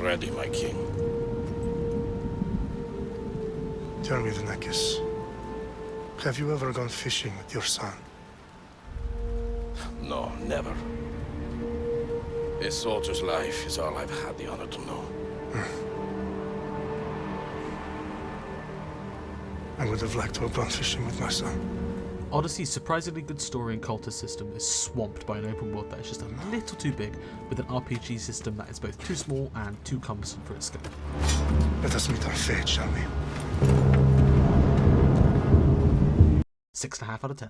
ready, my king. Tell me, the Nekis, have you ever gone fishing with your son? No, never. A soldier's life is all I've had the honor to know. I would have liked to have gone fishing with my son. Odyssey's surprisingly good story and cultist system is swamped by an open world that is just a little too big, with an RPG system that is both too small and too cumbersome for its scope. Let us meet our fate, shall we? 6.5 out of 10.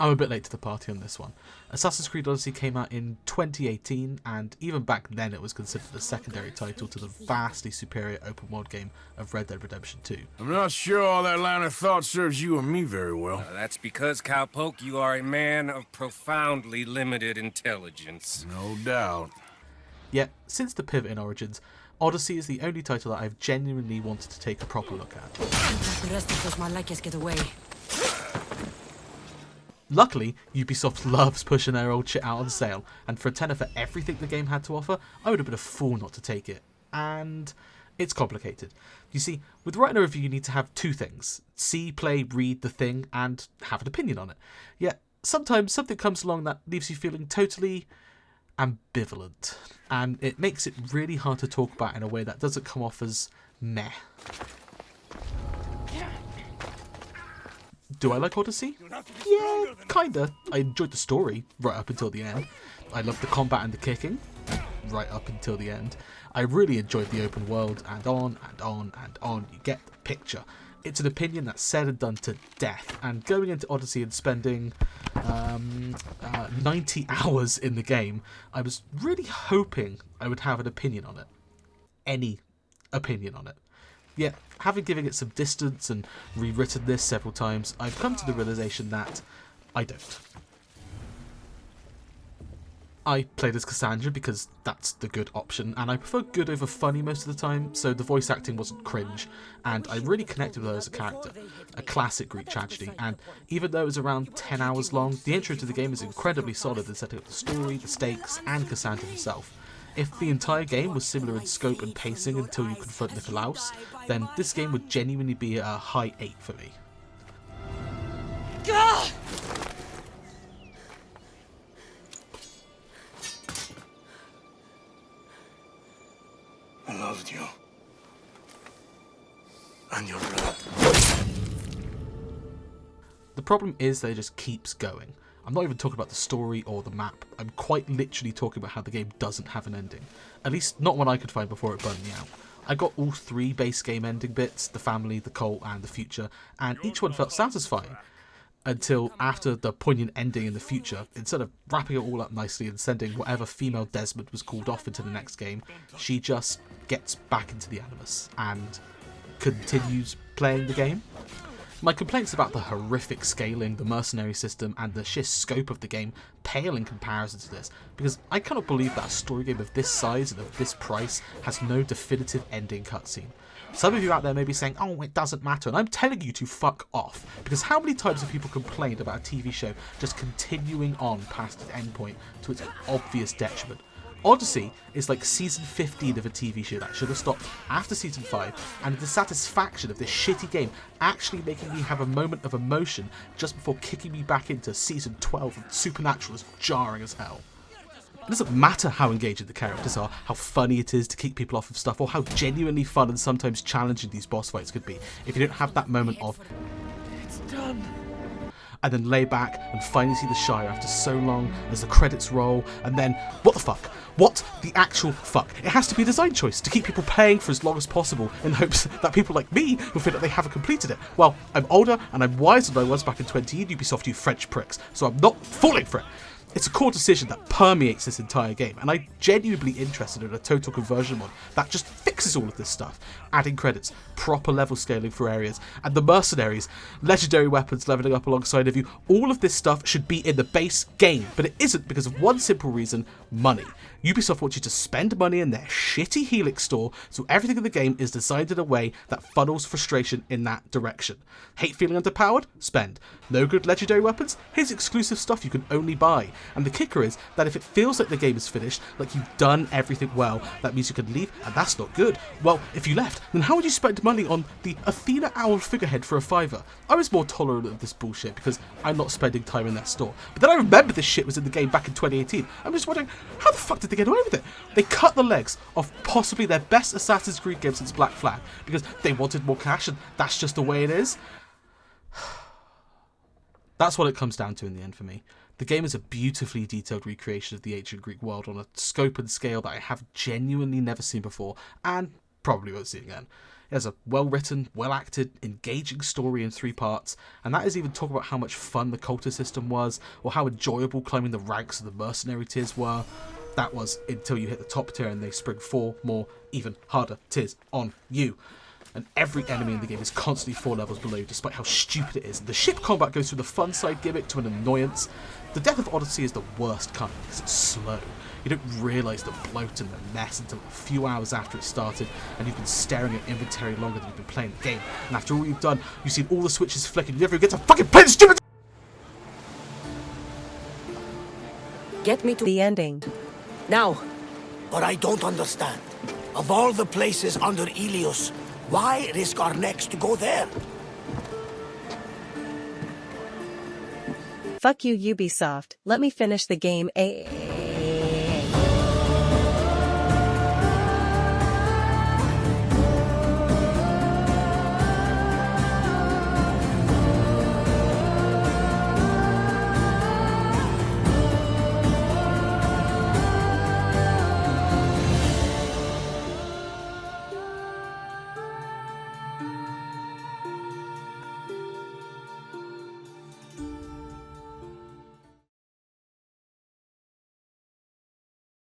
I'm a bit late to the party on this one. Assassin's Creed Odyssey came out in 2018, and even back then it was considered a secondary title to the vastly superior open world game of Red Dead Redemption 2. I'm not sure all that line of thought serves you and me very well. That's because, Cowpoke, you are a man of profoundly limited intelligence. No doubt. Yet, since the pivot in Origins, Odyssey is the only title that I've genuinely wanted to take a proper look at. The rest of those Malakias get away. Luckily, Ubisoft loves pushing their old shit out on sale, and for a tenner for everything the game had to offer, I would have been a fool not to take it. And it's complicated. You see, with writing a review you need to have two things: see, play, read the thing, and have an opinion on it. Yet, sometimes something comes along that leaves you feeling totally ambivalent, and it makes it really hard to talk about in a way that doesn't come off as meh. Do I like Odyssey? Yeah, kinda. I enjoyed the story right up until the end. I loved the combat and the kicking right up until the end. I really enjoyed the open world, and on and on and on. You get the picture. It's an opinion that's said and done to death, and going into Odyssey and spending 90 hours in the game, I was really hoping I would have an opinion on it. Any opinion on it. Yet, having given it some distance and rewritten this several times, I've come to the realization that I don't. I played as Cassandra because that's the good option, and I prefer good over funny most of the time, so the voice acting wasn't cringe, and I really connected with her as a character, a classic Greek tragedy, and even though it was around 10 hours long, the intro to the game is incredibly solid in setting up the story, the stakes, and Cassandra herself. If the entire game was similar in scope and pacing until you confront Nikolaos, then this game would genuinely be a high 8 for me. Gah! I loved you. And your blood. The problem is that it just keeps going. I'm not even talking about the story or the map. I'm quite literally talking about how the game doesn't have an ending. At least not one I could find before it burned me out. I got all three base game ending bits, the family, the cult, and the future, and each one felt satisfying. Until after the poignant ending in the future, instead of wrapping it all up nicely and sending whatever female Desmond was called off into the next game, she just gets back into the Animus and continues playing the game. My complaints about the horrific scaling, the mercenary system, and the sheer scope of the game pale in comparison to this, because I cannot believe that a story game of this size and of this price has no definitive ending cutscene. Some of you out there may be saying, oh, it doesn't matter, and I'm telling you to fuck off, because how many times have people complained about a TV show just continuing on past its endpoint to its obvious detriment? Odyssey is like season 15 of a TV show that should have stopped after season 5, and the satisfaction of this shitty game actually making me have a moment of emotion just before kicking me back into season 12 of Supernatural is jarring as hell. It doesn't matter how engaging the characters are, how funny it is to kick people off of stuff, or how genuinely fun and sometimes challenging these boss fights could be, if you don't have that moment of "It's done," and then lay back and finally see the Shire after so long as the credits roll, and then, what the fuck? What the actual fuck? It has to be a design choice to keep people playing for as long as possible in hopes that people like me will feel that they haven't completed it. Well, I'm older and I'm wiser than I was back in 20 in Ubisoft, you French pricks, so I'm not falling for it. It's a core decision that permeates this entire game, and I'm genuinely interested in a total conversion mod that just fixes all of this stuff. Adding credits, proper level scaling for areas, and the mercenaries, legendary weapons leveling up alongside of you. All of this stuff should be in the base game, but it isn't because of one simple reason: money. Ubisoft wants you to spend money in their shitty Helix store, so everything in the game is designed in a way that funnels frustration in that direction. Hate feeling underpowered? Spend. No good legendary weapons? Here's exclusive stuff you can only buy. And the kicker is that if it feels like the game is finished, like you've done everything well, that means you can leave, and that's not good. Well, if you left, then how would you spend money on the Athena Owl figurehead for a $5? I was more tolerant of this bullshit because I'm not spending time in that store. But then I remember this shit was in the game back in 2018. I'm just wondering, how the fuck did they get away with it? They cut the legs off possibly their best Assassin's Creed game since Black Flag because they wanted more cash, and that's just the way it is. That's what it comes down to in the end for me. The game is a beautifully detailed recreation of the ancient Greek world on a scope and scale that I have genuinely never seen before, and probably won't see again. It has a well-written, well-acted, engaging story in 3 parts, and that is even talking about how much fun the cultist system was, or how enjoyable climbing the ranks of the mercenary tiers were. That was until you hit the top tier and they spring 4 more, even harder tiers on you. And every enemy in the game is constantly 4 levels below, despite how stupid it is. The ship combat goes from the fun side gimmick to an annoyance. The death of Odyssey is the worst kind because it's slow. You don't realise the bloat and the mess until a few hours after it started, and you've been staring at inventory longer than you've been playing the game. And after all you've done, you've seen all the switches flick and you never get to fucking play the stupid. Get me to The ending. now. But I don't understand. Of all the places under Ilios, why risk our necks to go there? Fuck you, Ubisoft. Let me finish the game.